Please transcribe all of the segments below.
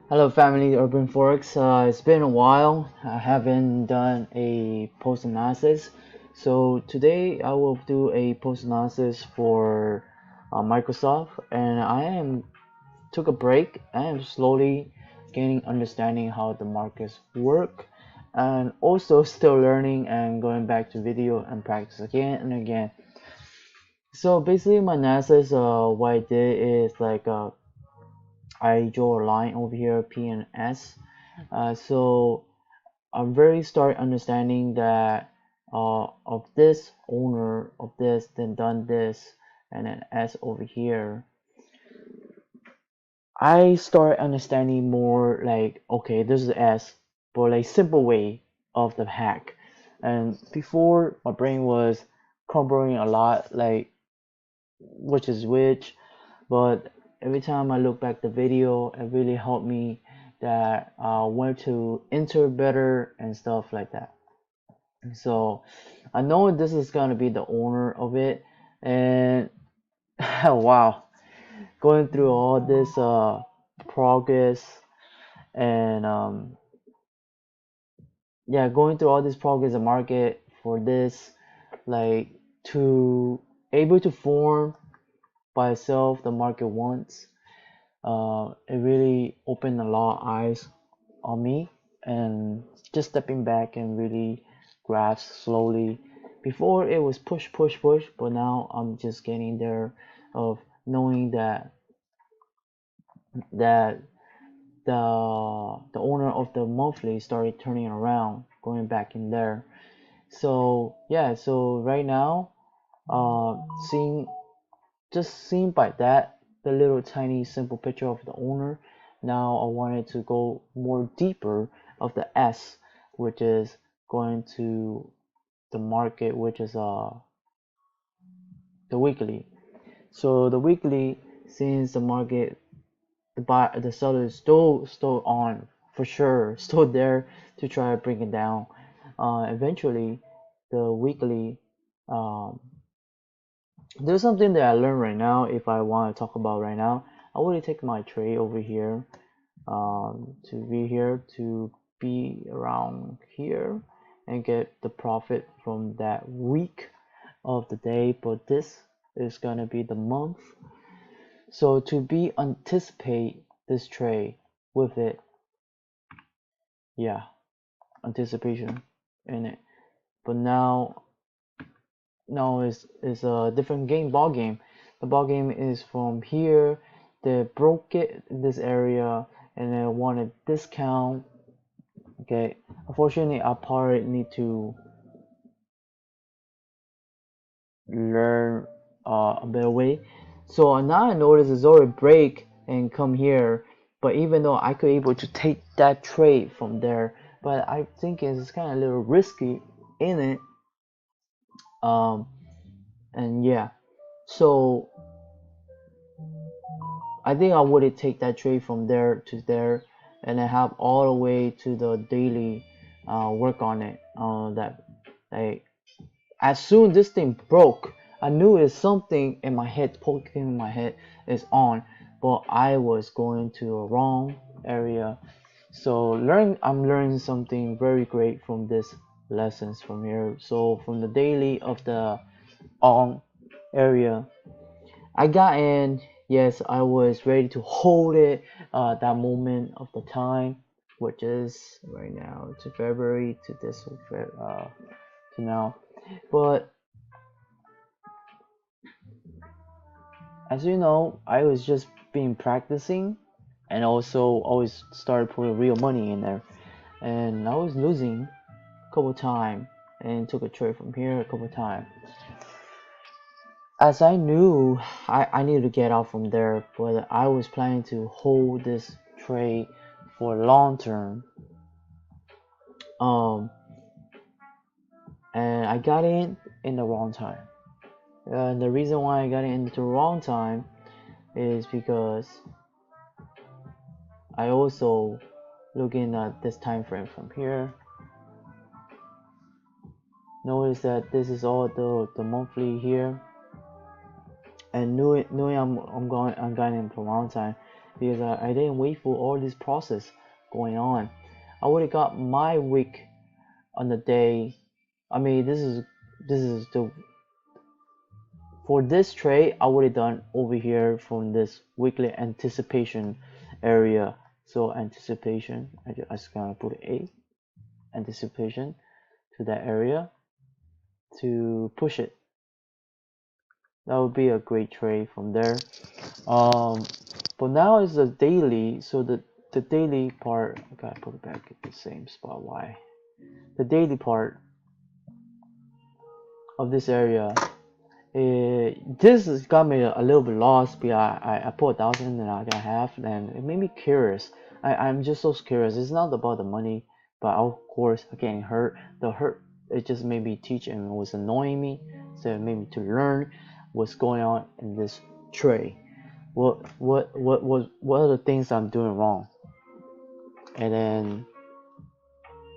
Hello, family Urban Forex. It's been a while. I haven't done a post analysis, so today I will do a post analysis for Microsoft, and I am took a break. I am slowly gaining understanding how the markets work, and also still learning and going back to video and practice again and again. So basically, my analysis, what I did is I draw a line over here, P and S. So I'm very start understanding that of this owner of this, then done this, and then S over here. I start understanding more like, okay, this is S, but like simple way of the hack. And before my brain was crumbling a lot, like which is which, but every time I look back the video, it really helped me that where to enter better and stuff like that. So I know this is gonna be the owner of it, and wow, going through all this progress and yeah, going through all this progress in market for this, like to able to form by itself the market wants. It really opened a lot of eyes on me, and just stepping back and really grasp slowly. Before it was push, push, push, but now I'm just getting there of knowing that the owner of the monthly started turning around, going back in there. So yeah, so right now, seeing just seeing by that the little tiny simple picture of the owner, now I wanted to go more deeper of the S, which is going to the market, which is the weekly. So the weekly, since the market, the seller is still on for sure, still there to try to bring it down. Eventually the weekly, um, there's something that I learned right now. If I want to talk about right now, I would take my trade over here, to be around here and get the profit from that week of the day. But this is gonna be the month. So to be anticipate this trade with it, yeah, anticipation in it. But now is a different ball game. The ball game is from here. They broke it in this area and they want a discount. Okay, unfortunately, I probably need to learn a better way. So now I notice it's already break and come here. But even though I could able to take that trade from there, but I think it's kind of a little risky in it. Um, and yeah, so I think I would take that trade from there to there, and then have all the way to the daily work on it. That like as soon this thing broke, I knew it's something in my head, poking in my head is on, but I was going to a wrong area. So I'm learning something very great from this lessons from here. So from the daily of the on area, I got in. Yes, I was ready to hold it. That moment of the time, which is right now to February to this to now. But as you know, I was just been practicing, and also always started putting real money in there, and I was losing a couple times and took a trade from here a couple times. As I knew, I needed to get out from there, but I was planning to hold this trade for long term. Um, and I got in the wrong time. And the reason why I got in the wrong time is because I also looking at this time frame from here. Notice that this is all the monthly here, and knowing I'm going in for a long time, because I didn't wait for all this process going on. I would have got my wick on the day. I mean, this is the for this trade I would have done over here from this weekly anticipation area. So anticipation, I just gonna put a anticipation to that area to push it. That would be a great trade from there. Um, but now is the daily, so the daily part. I gotta put it back at the same spot. Why? The daily part of this area. This has got me a little bit lost because I put 1,000 and I got half, and it made me curious. I'm just so curious. It's not about the money, but of course getting hurt. The hurt, it just made me teach and it was annoying me, so it made me to learn what's going on in this trade. What are the things I'm doing wrong? And then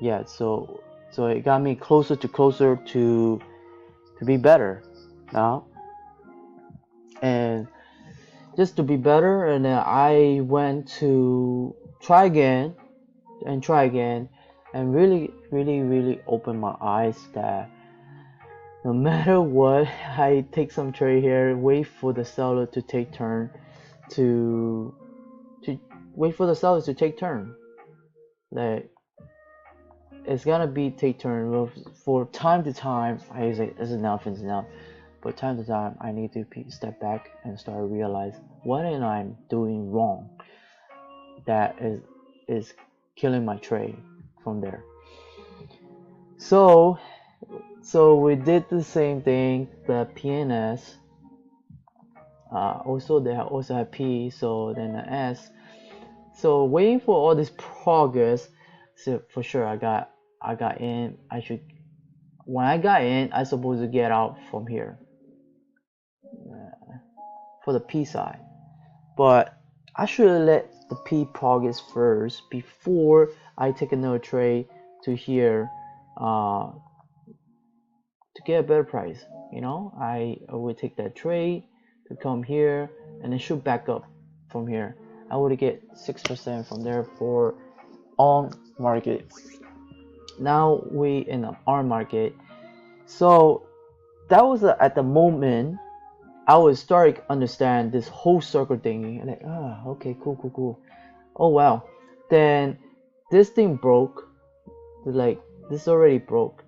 yeah, so it got me closer to be better now, and just to be better. And then I went to try again and really open my eyes that no matter what, I take some trade here, wait for the seller to take turn, to wait for the seller to take turn. Like it's gonna be take turn. Well, for time to time, I say it's enough, it's enough. But time to time, I need to step back and start to realize what am I doing wrong that is killing my trade from there. So we did the same thing. The PNS. Also they also have P. So then the S. So waiting for all this progress. So for sure, I got in. When I got in, I supposed to get out from here for the P side, but I should have let the P progress first before I take another trade to here to get a better price. I would take that trade to come here and then shoot back up from here. I would get 6% from there for on market. Now we in the R market. So that was at the moment I was starting to understand this whole circle thing. Like, okay, cool. Oh wow. Then this thing broke. Like this already broke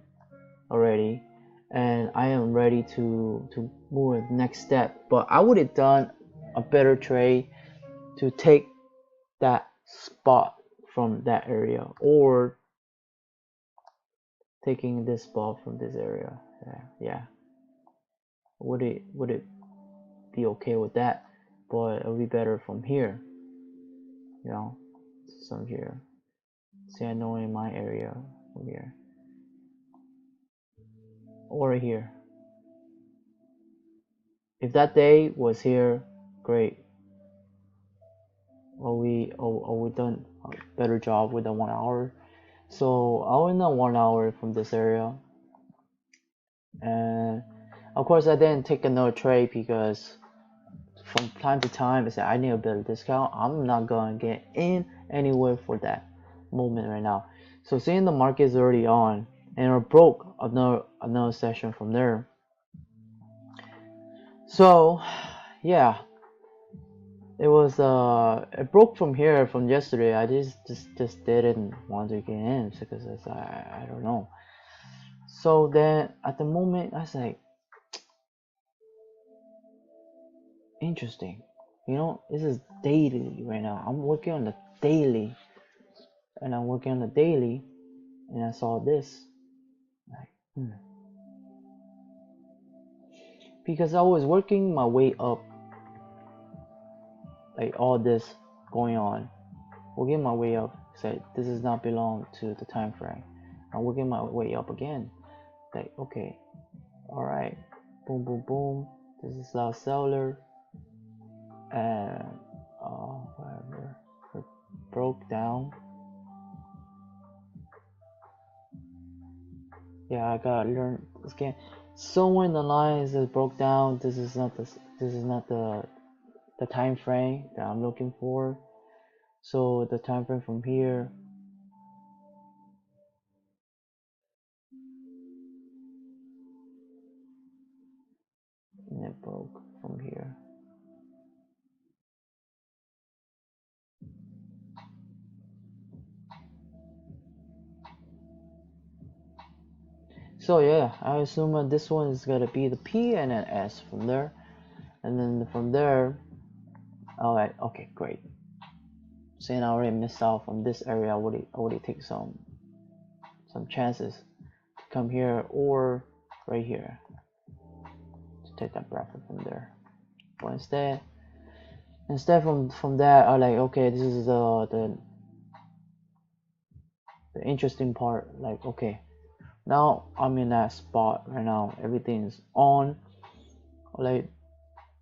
already, and I am ready to move the next step. But I would have done a better trade to take that spot from that area, or taking this spot from this area. Yeah. Would it be okay with that? But it would be better from here. Some here. See, I know in my area from here or here. If that day was here, great. Or we done a better job with the 1 hour. So I went on 1 hour from this area, and of course I didn't take another trade because from time to time I said I need a better discount. I'm not gonna get in anywhere for that moment right now. So seeing the market is already on and it broke another session from there. So yeah, it broke from here from yesterday. I just didn't want to get in because I don't know. So then at the moment I was like, interesting. This is daily right now. I'm working on the daily, and I saw this. Like, because I was working my way up, like all this going on, working my way up. Said this does not belong to the time frame. I'm working my way up again. Like, okay, all right, boom. This is our seller, and whatever, it broke down. Yeah, I gotta learn this game. Somewhere in the lines it broke down. This is not the the time frame that I'm looking for. So the time frame from here, and it broke from here. So yeah, I assume this one is gonna be the P and an S from there, and then from there, alright, okay, great. Saying I already missed out from this area, I would take some chances to come here or right here to take that profit from there. But instead from that, I like, okay, this is the interesting part. Like, okay, now I'm in that spot right now. Everything's on. Like,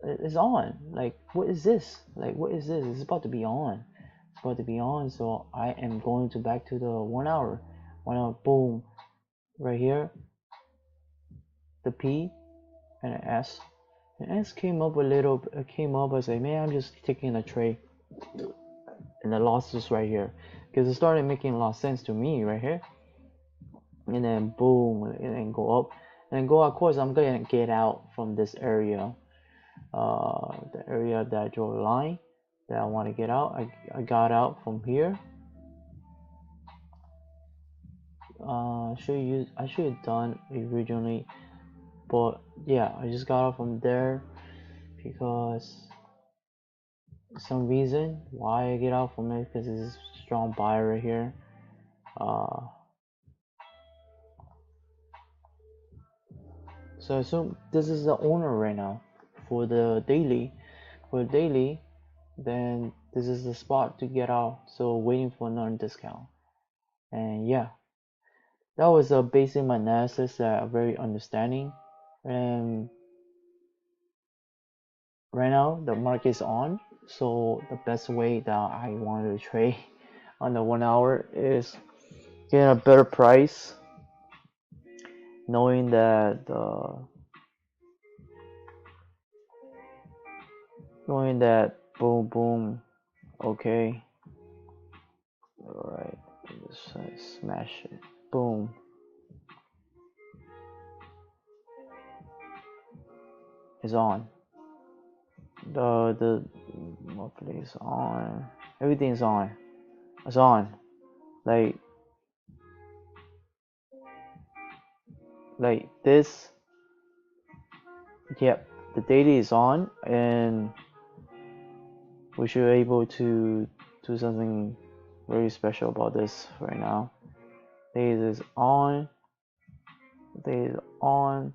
it's on. Like, what is this? Like, what is this? It's about to be on. It's about to be on. So I am going to back to the 1 hour. 1 hour, boom, right here. The P and an S. The S came up a little. It came up. I was like, man, I'm just taking a trade, and the loss is right here because it started making a lot of sense to me right here. And then boom, and then go up, and then go. Of course, I'm gonna get out from this area. The area that I draw a line that I want to get out. I got out from here. I should have done originally, but yeah, I just got out from there because some reason why I get out from it, because it's a strong buy right here. So I assume this is the owner right now for the daily. For the daily, then this is the spot to get out. So waiting for another discount. And yeah, that was basically my analysis that very understanding. And right now the market is on. So the best way that I wanted to trade on the 1 hour is get a better price, knowing that boom boom, okay, all right, just smash it, boom, it's on. The monthly is on. Everything's on. It's on. Like this. Yep, the daily is on, and we should be able to do something very special about this right now. Daily is on. Daily is on.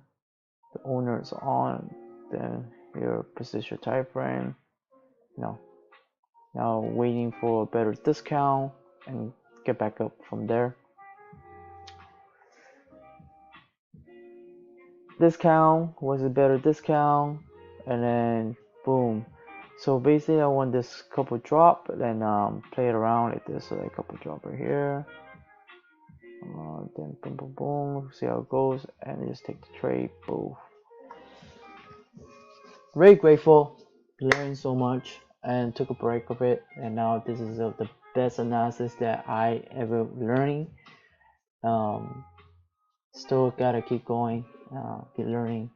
The owner is on. Then your position type frame. No. Now waiting for a better discount and get back up from there. Discount was a better discount, and then boom. So basically I want this couple drop, and play it around like this. So like couple drop right here, then boom boom boom, see how it goes, and just take the trade. Boom. Very grateful, learned so much, and took a break of it, and now this is the best analysis that I ever learning. Still gotta keep going, keep learning.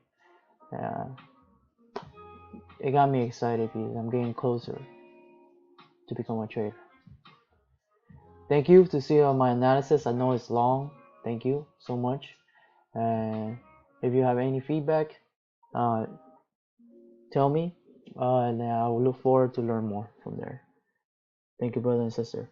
It got me excited because I'm getting closer to become a trader. Thank you to see my analysis. I know it's long. Thank you so much. And if you have any feedback, tell me, and I will look forward to learn more from there. Thank you, brother and sister.